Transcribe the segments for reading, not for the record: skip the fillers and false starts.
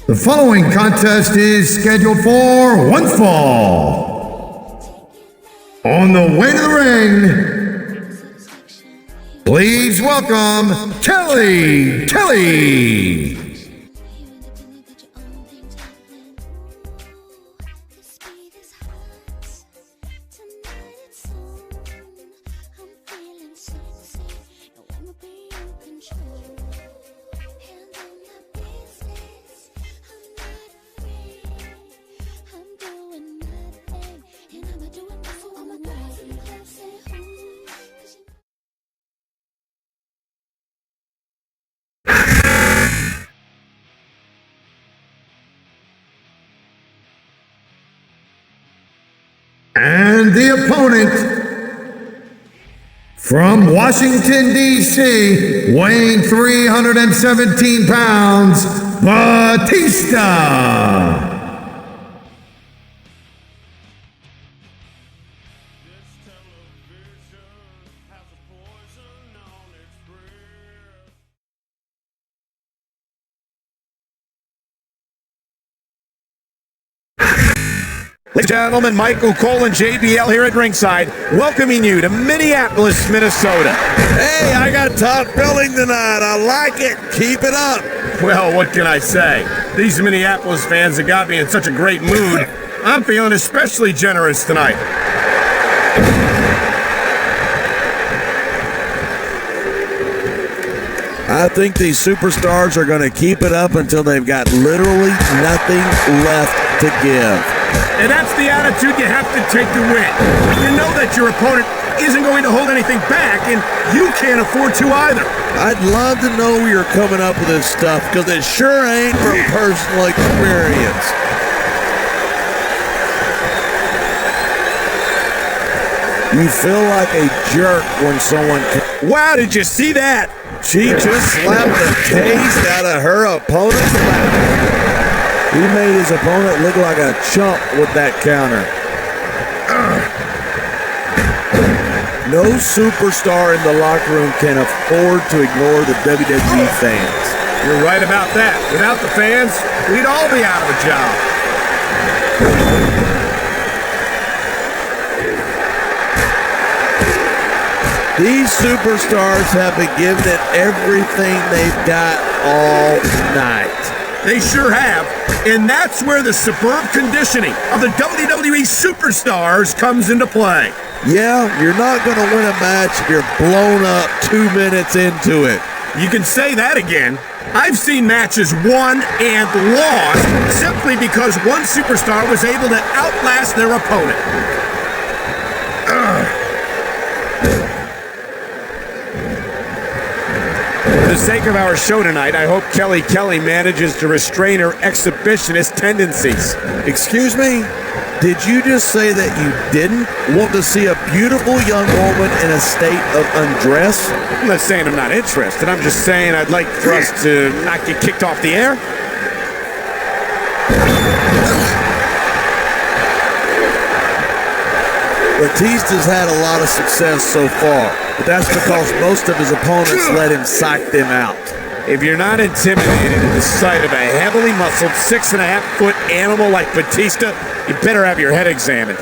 The following contest is scheduled for one fall. On the way to the ring, please welcome Kelly. And the opponent from Washington, D.C., weighing 317 pounds, Batista. Ladies and gentlemen, Michael Cole and JBL here at ringside, welcoming you to Minneapolis, Minnesota. Hey, I got top billing tonight. I like it. Keep it up. Well, what can I say? These Minneapolis fans have got me in such a great mood. I'm feeling especially generous tonight. I think these superstars are going to keep it up until they've got literally nothing left to give. And that's the attitude you have to take to win. You know that your opponent isn't going to hold anything back, and you can't afford to either. I'd love to know where you're coming up with this stuff, because it sure ain't from personal experience. You feel like a jerk when someone... Wow, did you see that? She just slapped the taste out of her opponent's mouth. He made his opponent look like a chump with that counter. No superstar in the locker room can afford to ignore the WWE fans. You're right about that. Without the fans, we'd all be out of a job. These superstars have been given it everything they've got all night. They sure have, and that's where the superb conditioning of the WWE superstars comes into play. Yeah, you're not going to win a match if you're blown up 2 minutes into it. You can say that again. I've seen matches won and lost simply because one superstar was able to outlast their opponent. For the sake of our show tonight, I hope Kelly manages to restrain her exhibitionist tendencies. Excuse me? Did you just say that you didn't want to see a beautiful young woman in a state of undress? I'm not saying I'm not interested. I'm just saying I'd like for us to not get kicked off the air. Batista's had a lot of success so far, but that's because most of his opponents let him psych them out. If you're not intimidated at the sight of a heavily muscled 6.5-foot animal like Batista, you better have your head examined.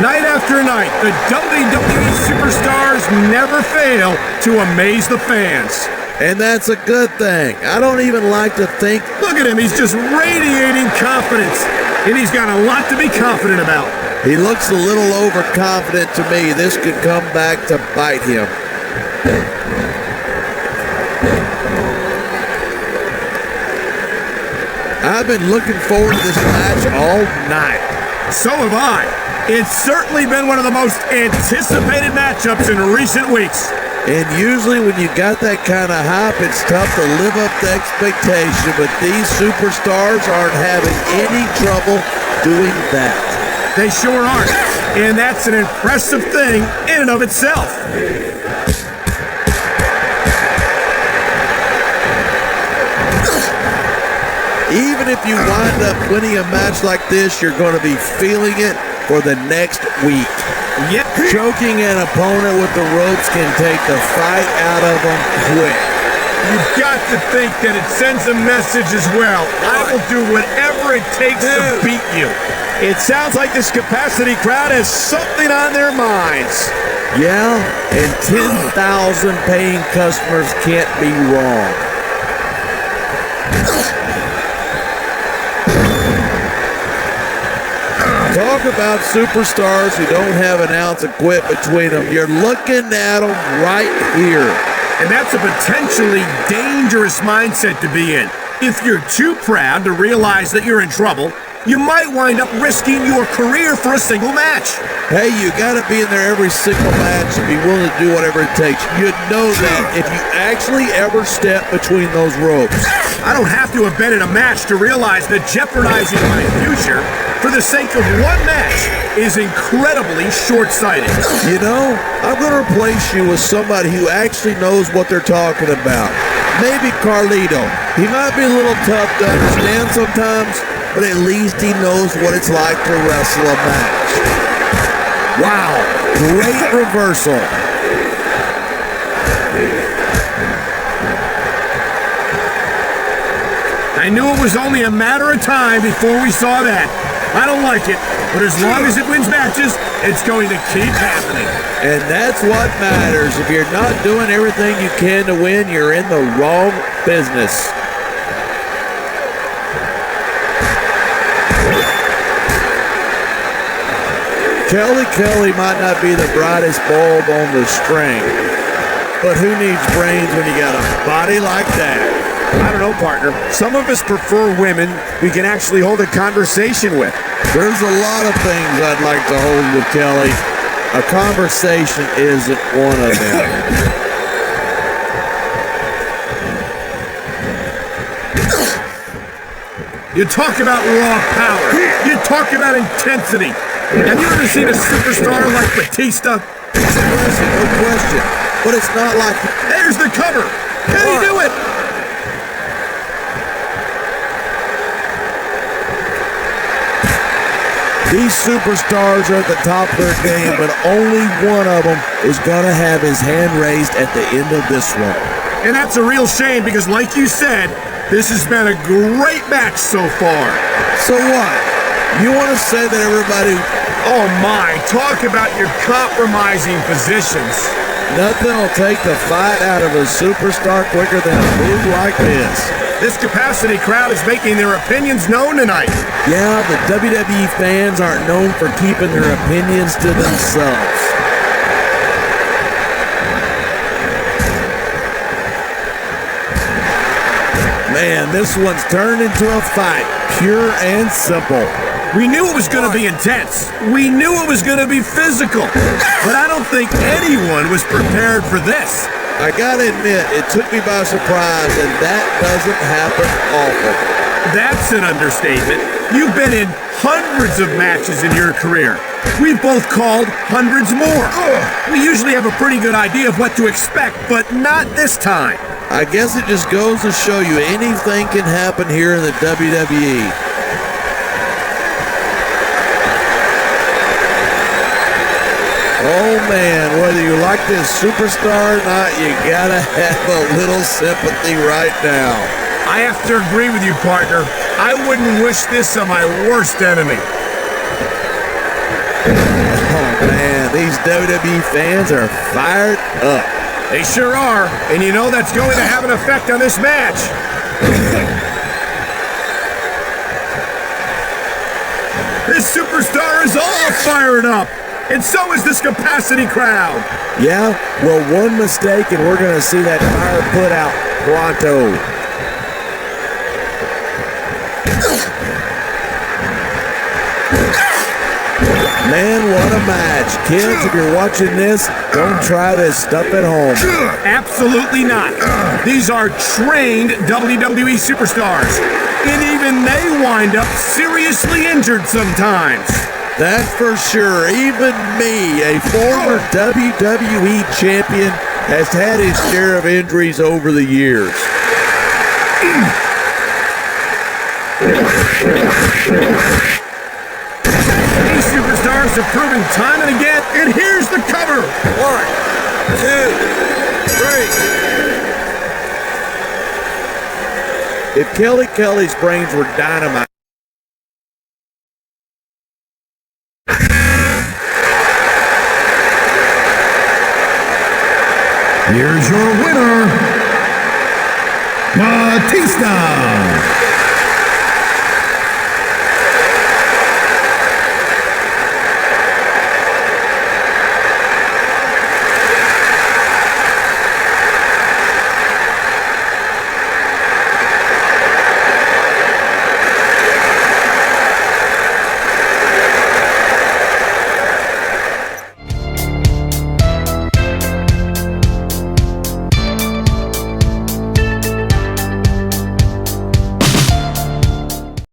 Night after night, the WWE superstars never fail to amaze the fans. And that's a good thing. I don't even like to think... Look at him, he's just radiating confidence. And he's got a lot to be confident about. He looks a little overconfident to me. This could come back to bite him. I've been looking forward to this match all night. So have I. It's certainly been one of the most anticipated matchups in recent weeks. And usually when you got that kind of hype, it's tough to live up to expectation, but these superstars aren't having any trouble doing that. They sure aren't, and that's an impressive thing in and of itself. Even if you wind up winning a match like this, you're going to be feeling it for the next week. Yep. Choking an opponent with the ropes can take the fight out of them quick. You've got to think that it sends a message as well. I will do whatever it takes to beat you. It sounds like this capacity crowd has something on their minds. Yeah, and 10,000 paying customers can't be wrong. Talk about superstars who don't have an ounce of quit between them. You're looking at them right here. And that's a potentially dangerous mindset to be in. If you're too proud to realize that you're in trouble, you might wind up risking your career for a single match. Hey, you gotta be in there every single match and be willing to do whatever it takes. You'd know that if you actually ever step between those ropes. I don't have to have been in a match to realize that jeopardizing my future for the sake of one match is incredibly short-sighted. You know, I'm gonna replace you with somebody who actually knows what they're talking about. Maybe Carlito. He might be a little tough to understand sometimes, but at least he knows what it's like to wrestle a match. Wow, great reversal. I knew it was only a matter of time before we saw that. I don't like it, but as long as it wins matches, it's going to keep happening. And that's what matters. If you're not doing everything you can to win, you're in the wrong business. Kelly might not be the brightest bulb on the string, but who needs brains when you got a body like that? I don't know, partner. Some of us prefer women we can actually hold a conversation with. There's a lot of things I'd like to hold with Kelly. A conversation isn't one of them. You talk about raw power. You talk about intensity. Have you ever seen a superstar like Batista? No question. But it's not like... There's the cover. Can he do it? These superstars are at the top of their game, but only one of them is going to have his hand raised at the end of this one. And that's a real shame because, like you said, this has been a great match so far. So what? You want to say that everybody... Oh my, talk about your compromising positions. Nothing will take the fight out of a superstar quicker than a move like this. This capacity crowd is making their opinions known tonight. Yeah, the WWE fans aren't known for keeping their opinions to themselves. Man, this one's turned into a fight, pure and simple. We knew it was going to be intense. We knew it was going to be physical. But I don't think anyone was prepared for this. I gotta admit, it took me by surprise, and that doesn't happen often. That's an understatement. You've been in hundreds of matches in your career. We've both called hundreds more. We usually have a pretty good idea of what to expect, but not this time. I guess it just goes to show you anything can happen here in the WWE. Oh man, whether you like this superstar or not, you gotta have a little sympathy right now. I have to agree with you, partner. I wouldn't wish this on my worst enemy. Oh man, these WWE fans are fired up. They sure are, and you know that's going to have an effect on this match. This superstar is all fired up. And so is this capacity crowd. Yeah, well, one mistake and we're going to see that fire put out pronto. Man, what a match. Kids, if you're watching this, don't try this stuff at home. Absolutely not. These are trained WWE superstars. And even they wind up seriously injured sometimes. That's for sure. Even me, a former WWE champion, has had his share of injuries over the years. These superstars have proven time and again, and here's the cover. 1, 2, 3. If Kelly's brains were dynamite. Here's your winner, Batista.